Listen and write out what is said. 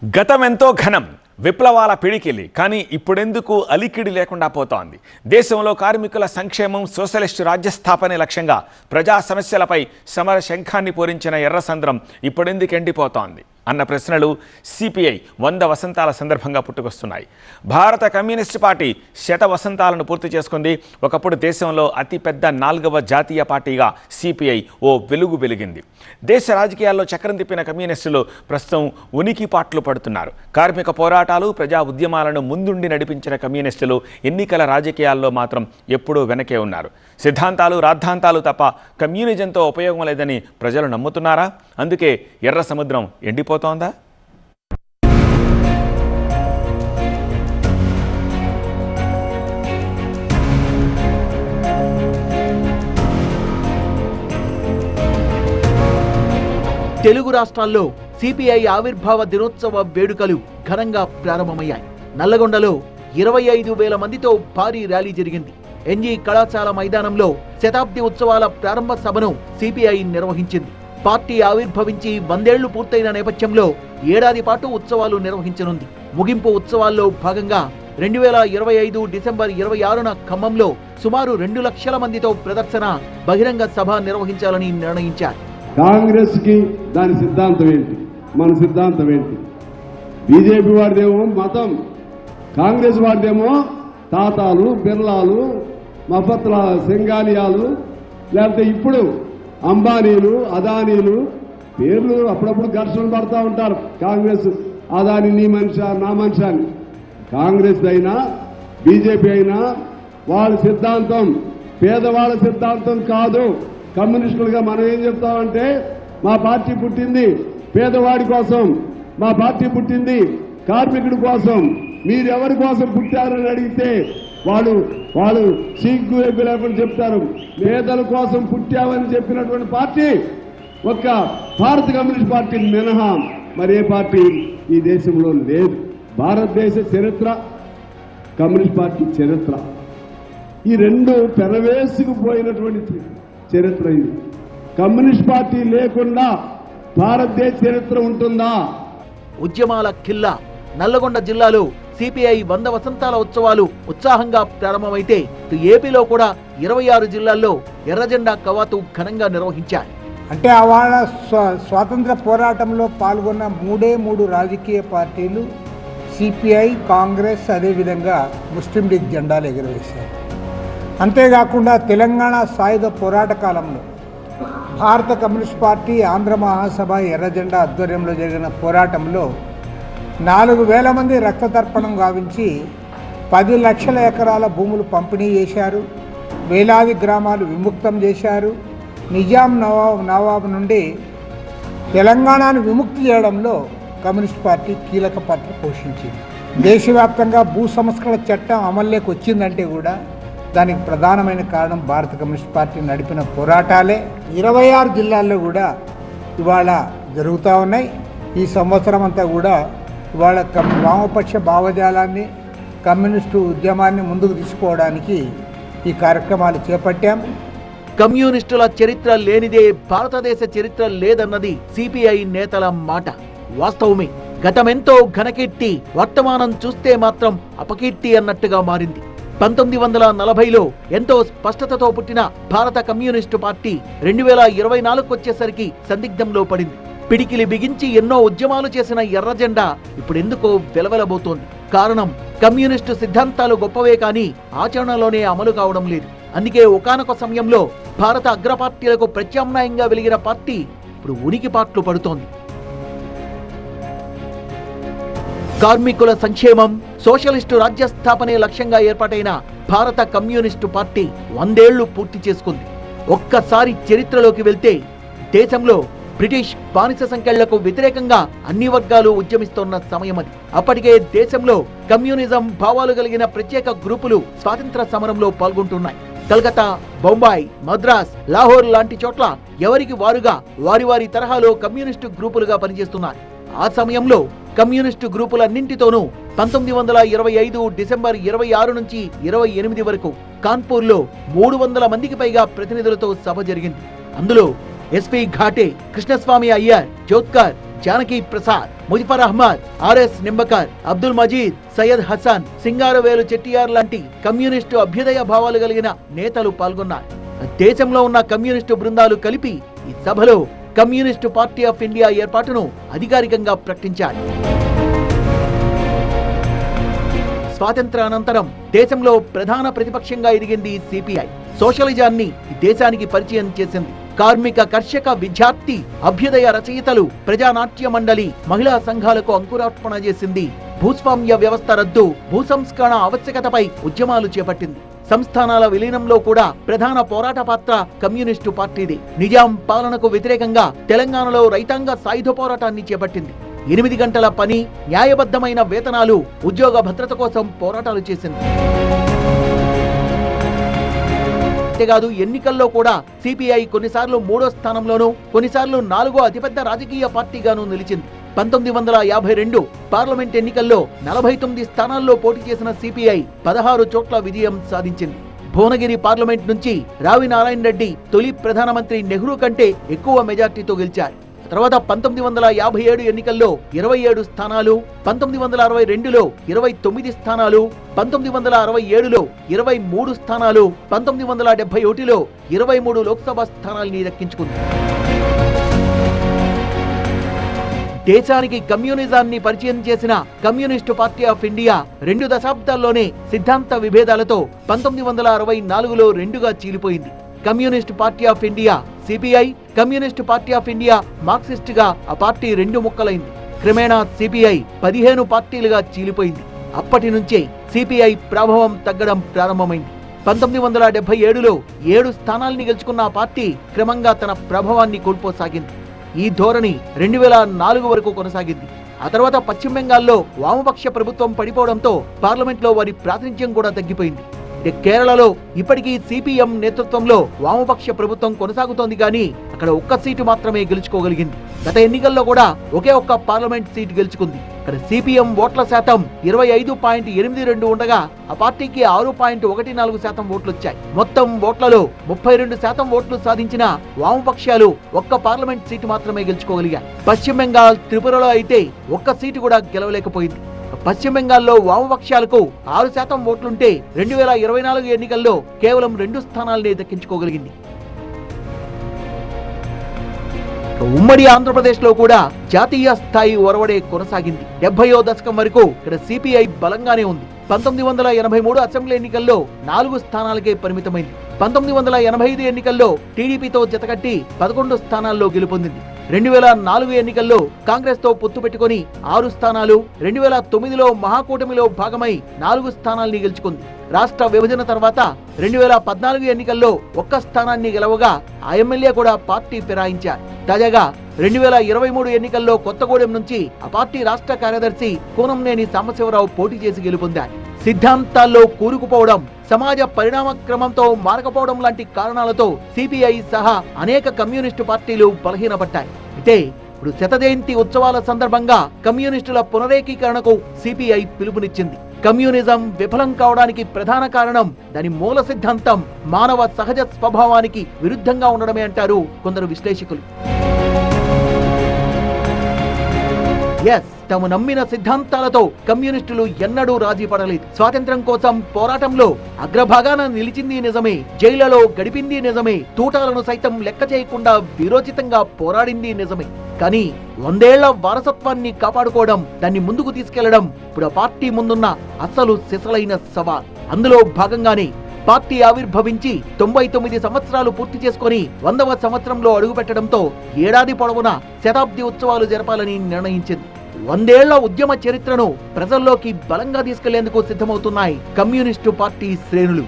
గతమెంతో ఘనం విప్లవాల పిడికిలి కానీ ఇప్పుడెందుకు అలికిడి లేకుండా పోతోంది. దేశంలో కార్మికుల సంక్షేమం, సోషలిస్టు రాజ్యస్థాపనే లక్ష్యంగా ప్రజా సమస్యలపై సమర శంఖాన్ని పూరించిన ఎర్రసంద్రం ఇప్పుడెందుకు ఎండిపోతోంది అన్న ప్రశ్నలు సిపిఐ 100 వసంతాల సందర్భంగా పుట్టుకొస్తున్నాయి. భారత కమ్యూనిస్టు పార్టీ 100 వసంతాలను పూర్తి చేసుకుంది. ఒకప్పుడు దేశంలో అతిపెద్ద 4వ జాతీయ పార్టీగా సిపిఐ ఓ వెలుగు వెలిగింది. దేశ రాజకీయాల్లో చక్రం తిప్పిన కమ్యూనిస్టులు ప్రస్తుతం ఉనికిపాట్లు పడుతున్నారు. కార్మిక పోరాటాలు, ప్రజా ఉద్యమాలను ముందుండి నడిపించిన కమ్యూనిస్టులు ఎన్నికల రాజకీయాల్లో మాత్రం ఎప్పుడూ వెనకే ఉన్నారు. సిద్ధాంతాలు, రాద్ధాంతాలు తప్ప కమ్యూనిజంతో ఉపయోగం లేదని ప్రజలు నమ్ముతున్నారా? అందుకే ఎర్ర సముద్రం ఎండిపోతోందా? తెలుగు రాష్ట్రాల్లో సిపిఐ ఆవిర్భావ దినోత్సవ వేడుకలు ఘనంగా ప్రారంభమయ్యాయి. నల్లగొండలో 25,000 మందితో భారీ ర్యాలీ జరిగింది. ఎన్జీ కళాశాల మైదానంలో శతాబ్ది ఉత్సవాల ప్రారంభ సభను సిపిఐ నిర్వహించింది. పార్టీ ఆవిర్భవించి 100 ఏళ్లు పూర్తయిన నేపథ్యంలో ఏడాది పాటు ఉత్సవాలు నిర్వహించనుంది. ముగింపు ఉత్సవాల్లో భాగంగా 2025 డిసెంబర్ 26న ఖమ్మంలో సుమారు 2 లక్షల మందితో ప్రదర్శన, బహిరంగ సభ నిర్వహించాలని నిర్ణయించారు. కాంగ్రెస్ కి దాని సిద్ధాంతం ఏంటి, మన సిద్ధాంతం ఏంటి? బీజేపీ వారిదేమో మతం, కాంగ్రెస్ వారిదేమో తాతాలు, బిర్లాలు, మఫత్ల సింగానియాలు, లేకపోతే ఇప్పుడు అంబానీలు, అదానీలు పేర్లు అప్పుడప్పుడు ఘర్షణలు పడుతూ ఉంటారు. కాంగ్రెస్ అదాని నీ మనిషి నా మనిషి అని. కాంగ్రెస్ అయినా బీజేపీ అయినా వాళ్ళ సిద్ధాంతం పేదవాళ్ళ సిద్ధాంతం కాదు. కమ్యూనిస్టులుగా మనం ఏం చెప్తామంటే, మా పార్టీ పుట్టింది పేదవాడి కోసం, మా పార్టీ పుట్టింది కార్మికుడి కోసం, మీరెవరి కోసం పుట్టారని అడిగితే వాళ్ళు సిగ్గు ఎగ్గు లేకుండా చెప్తారు. పేదల కోసం పుట్టామని చెప్పినటువంటి పార్టీ ఒక్క భారత కమ్యూనిస్ట్ పార్టీ మినహా మరే పార్టీ ఈ దేశంలో లేదు. భారతదేశ చరిత్ర, కమ్యూనిస్ట్ పార్టీ చరిత్ర, ఈ రెండు పెనవేసుకుపోయినటువంటి చరిత్ర ఇది. కమ్యూనిస్ట్ పార్టీ లేకుండా భారతదేశ చరిత్ర ఉంటుందా? ఉద్యమాల ఖిల్లా నల్లగొండ జిల్లాలో సిపిఐ 100 వసంతాల ఉత్సవాలు ఉత్సాహంగా ప్రారంభమైతే ఏపీలో కూడా 26 జిల్లాల్లో ఎర్రజెండా కవాతు ఘనంగా నిర్వహించారు. అంటే అవాళ స్వాతంత్ర పోరాటంలో పాల్గొన్న 3 రాజకీయ పార్టీలు సిపిఐ, కాంగ్రెస్, అదేవిధంగా ముస్లిం లీగ్ జెండాలు ఎగురవేశారు. అంతేకాకుండా తెలంగాణ సాయుధ పోరాట కాలంలో భారత కమ్యూనిస్ట్ పార్టీ, ఆంధ్ర మహాసభ, ఎర్రజెండా ఆధ్వర్యంలో జరిగిన పోరాటంలో 4,000 మంది రక్తతర్పణం గావించి 10 లక్షల ఎకరాల భూములు పంపిణీ చేశారు. వేలాది గ్రామాలు విముక్తం చేశారు. నిజాం నవాబు నుండి తెలంగాణను విముక్తి చేయడంలో కమ్యూనిస్ట్ పార్టీ కీలక పాత్ర పోషించింది. దేశవ్యాప్తంగా భూ సంస్కరణ చట్టం అమల్లోకి వచ్చిందంటే కూడా దానికి ప్రధానమైన కారణం భారత కమ్యూనిస్ట్ పార్టీ నడిపిన పోరాటాలే. 26 జిల్లాల్లో కూడా ఇవాళ జరుగుతూ ఉన్నాయి. ఈ సంవత్సరం అంతా కూడా ఇవాళ వామపక్ష భావజాలాన్ని, కమ్యూనిస్టు ఉద్యమాన్ని ముందుకు తీసుకోవడానికి ఈ కార్యక్రమాలు చేపట్టాం. కమ్యూనిస్టుల చరిత్ర లేనిదే భారతదేశ చరిత్ర లేదన్నది సిపిఐ నేతల మాట. వాస్తవమే. గతమెంతో ఘనకీర్తి, వర్తమానం చూస్తే మాత్రం అపకీర్తి అన్నట్టుగా మారింది. 1940లో ఎంతో స్పష్టతతో పుట్టిన భారత కమ్యూనిస్టు పార్టీ 2024 వచ్చేసరికి సందిగ్ధంలో పడింది. పిడికిలి బిగించి ఎన్నో ఉద్యమాలు చేసిన ఎర్రజెండా ఇప్పుడెందుకో వెలవెలబోతోంది. కారణం, కమ్యూనిస్టు సిద్ధాంతాలు గొప్పవే కానీ ఆచరణలోనే అమలు కావడం లేదు. అందుకే ఒకానొక సమయంలో భారత అగ్రపార్టీలకు ప్రత్యామ్నాయంగా వెలిగిన పార్టీ ఇప్పుడు ఉనికిపాట్లు పడుతోంది. కార్మికుల సంక్షేమం, సోషలిస్టు రాజ్యస్థాపనే లక్ష్యంగా ఏర్పాటైన భారత కమ్యూనిస్టు పార్టీ 100 ఏళ్లు పూర్తి చేసుకుంది. ఒక్కసారి చరిత్రలోకి వెళ్తే దేశంలో బ్రిటిష్ బానిస సంఖ్యలకు వ్యతిరేకంగా అన్ని వర్గాలు ఉద్యమిస్తోన్న సమయం అది. అప్పటికే దేశంలో కమ్యూనిజం భావాలు కలిగిన ప్రత్యేక గ్రూపులు స్వాతంత్ర సమరంలో పాల్గొంటున్నాయి. కలకత్తా, బొంబాయి, మద్రాస్, లాహోర్ లాంటి చోట్ల ఎవరికి వారుగా వారి తరహాలో కమ్యూనిస్టు గ్రూపులుగా పనిచేస్తున్నారు. ఆ సమయంలో కమ్యూనిస్టు గ్రూపులన్నింటితోనూ 1925 డిసెంబర్ 26 నుంచి 28 వరకు కాన్పూర్లో 300 మందికి పైగా ప్రతినిధులతో సభ జరిగింది. అందులో ఎస్పీ ఘాటే, కృష్ణస్వామి అయ్యర్, జోత్కర్, జానకి ప్రసాద్, ముజఫర్ అహ్మద్, ఆర్ఎస్ నింబకర్, అబ్దుల్ మజీద్, సయ్యద్ హసన్, సింగారవేలు చెట్టియార్ లాంటి కమ్యూనిస్టు అభ్యుదయ భావాలు కలిగిన నేతలు పాల్గొన్నారు. దేశంలో ఉన్న కమ్యూనిస్టు బృందాలు కలిపి ఈ సభలో కమ్యూనిస్టు పార్టీ ఆఫ్ ఇండియా ఏర్పాటును అధికారికంగా ప్రకటించారు. స్వాతంత్ర అనంతరం దేశంలో ప్రధాన ప్రతిపక్షంగా ఎదిగింది సిపిఐ. సోషలిజాన్ని దేశానికి పరిచయం చేసింది. కార్మిక, కర్షక, విద్యార్థి, అభ్యుదయ రచయితలు, ప్రజానాట్య మండలి, మహిళా సంఘాలకు అంకురార్పణ చేసింది. భూస్వామ్య వ్యవస్థ రద్దు, భూసంస్కరణ ఆవశ్యకతపై ఉద్యమాలు చేపట్టింది. సంస్థానాల విలీనంలో కూడా ప్రధాన పోరాట పాత్ర కమ్యూనిస్టు పార్టీది. నిజాం పాలనకు వ్యతిరేకంగా తెలంగాణలో రైతాంగ సాయుధ పోరాటాన్ని చేపట్టింది. 8 గంటల పని, న్యాయబద్ధమైన వేతనాలు, ఉద్యోగ భద్రత కోసం పోరాటాలు చేసింది. అంతేకాదు ఎన్నికల్లో కూడా సిపిఐ కొన్నిసార్లు 3వ స్థానంలోనూ, కొన్నిసార్లు 4వ అతిపెద్ద రాజకీయ పార్టీగాను నిలిచింది. 1952 పార్లమెంట్ ఎన్నికల్లో 49 స్థానాల్లో పోటీ చేసిన సిపిఐ 16 చోట్ల విజయం సాధించింది. భువనగిరి పార్లమెంట్ నుంచి రావి నారాయణ రెడ్డి తొలి ప్రధానమంత్రి నెహ్రూ కంటే ఎక్కువ మెజార్టీతో గెలిచారు. తర్వాత 1957 ఎన్నికల్లో 27 స్థానాలు, 1962లో 29 స్థానాలు, 1967లో 23 స్థానాలు, 1971లో 23 లోక్సభ స్థానాల్ని దక్కించుకుంది. దేశానికి కమ్యూనిజాన్ని పరిచయం చేసిన కమ్యూనిస్టు పార్టీ ఆఫ్ ఇండియా 2 దశాబ్దాల్లోనే సిద్ధాంత విభేదాలతో 1964లో 2గా చీలిపోయింది. Communist Party of India CPI, Communist Party of India Marxist గా ఆ పార్టీ 2 ముక్కలైంది. క్రమేణా సిపిఐ 15 పార్టీలుగా చీలిపోయింది. అప్పటి నుంచే సిపిఐ ప్రభావం తగ్గడం ప్రారంభమైంది. 1977లో 7 స్థానాల్ని గెలుచుకున్న ఆ పార్టీ క్రమంగా తన ప్రభావాన్ని కోల్పోసాగింది. ఈ ధోరణి 2004 వరకు కొనసాగింది. ఆ తర్వాత పశ్చిమ బెంగాల్లో వామపక్ష ప్రభుత్వం పడిపోవడంతో పార్లమెంట్లో వారి ప్రాతినిధ్యం కూడా తగ్గిపోయింది. కేరళలో ఇప్పటికీ సిపిఎం నేతృత్వంలో వామపక్ష ప్రభుత్వం కొనసాగుతోంది కానీ అక్కడ ఒక్క సీటు మాత్రమే గెలుచుకోగలిగింది. గత ఎన్నికల్లో కూడా ఒకే ఒక్క పార్లమెంట్ సీటు గెలుచుకుంది. ఇక్కడ సిపిఎం ఓట్ల శాతం 25.82 ఉండగా ఆ పార్టీకి 6.14% ఓట్లు వచ్చాయి. మొత్తం ఓట్లలో 32% ఓట్లు సాధించిన వామపక్షాలు ఒక్క పార్లమెంట్ సీటు మాత్రమే గెలుచుకోగలిగాయి. పశ్చిమ బెంగాల్, త్రిపురలో అయితే ఒక్క సీటు కూడా గెలవలేకపోయింది. పశ్చిమ బెంగాల్లో వామపక్షాలకు 6% ఓట్లుంటే 2024 ఎన్నికల్లో కేవలం 2 స్థానాల్ని దక్కించుకోగలిగింది. ఉమ్మడి ఆంధ్రప్రదేశ్ లో కూడా జాతీయ స్థాయి ఒరవడే కొనసాగింది. 70వ దశకం వరకు ఇక్కడ సిపిఐ బలంగానే ఉంది. 1983 అసెంబ్లీ ఎన్నికల్లో 4 స్థానాలకే పరిమితమైంది. 1985 ఎన్నికల్లో టీడీపీతో జతకట్టి 11 స్థానాల్లో గెలుపొందింది. 2004 ఎన్నికల్లో కాంగ్రెస్ తో పొత్తు పెట్టుకుని 6 స్థానాలు, 2009లో మహాకూటమిలో భాగమై 4 స్థానాల్ని గెలుచుకుంది. రాష్ట్ర విభజన తర్వాత 2014 ఎన్నికల్లో 1 స్థానాన్ని గెలవగా ఆ ఎమ్మెల్యే కూడా పార్టీ ఫిరాయించారు. తాజాగా 2023 ఎన్నికల్లో కొత్తగూడెం నుంచి ఆ పార్టీ రాష్ట్ర కార్యదర్శి కూనంనేని సాంబశివరావు పోటీ చేసి గెలుపొందారు. సిద్ధాంతాల్లో కూరుకుపోవడం, సమాజ పరిణామ క్రమంతో మారకపోవడం లాంటి కారణాలతో సిపిఐ సహా అనేక కమ్యూనిస్టు పార్టీలు బలహీనపడ్డాయి. అయితే ఇప్పుడు శతజయంతి ఉత్సవాల సందర్భంగా కమ్యూనిస్టుల పునరేకీకరణకు సిపిఐ పిలుపునిచ్చింది. కమ్యూనిజం విఫలం కావడానికి ప్రధాన కారణం దాని మూల సిద్ధాంతం మానవ సహజ స్వభావానికి విరుద్ధంగా ఉండడమే అంటారు కొందరు విశ్లేషకులు. తాము నమ్మిన సిద్ధాంతాలతో కమ్యూనిస్టులు ఎన్నడూ రాజీ పడలేదు. స్వాతంత్ర్యం కోసం పోరాటంలో అగ్రభాగాన నిలిచింది నిజమే, జైళ్లలో గడిపింది నిజమే, తూటాలను సైతం లెక్క చేయకుండా వీరోచితంగా పోరాడింది నిజమే. కానీ 100 ఏళ్ల వారసత్వాన్ని కాపాడుకోవడం, దాన్ని ముందుకు తీసుకెళ్లడం ఇప్పుడు ఆ పార్టీ ముందున్న అసలు సిసలైన సవాల్. అందులో భాగంగానే పార్టీ ఆవిర్భవించి 99 సంవత్సరాలు పూర్తి చేసుకుని 100వ సంవత్సరంలో అడుగుపెట్టడంతో ఏడాది పొడవునా శతాబ్ది ఉత్సవాలు జరపాలని నిర్ణయించింది. 100 ఏళ్ల ఉద్యమ చరిత్రను ప్రజల్లోకి బలంగా తీసుకెళ్లేందుకు సిద్ధమవుతున్నాయి కమ్యూనిస్టు పార్టీ శ్రేణులు.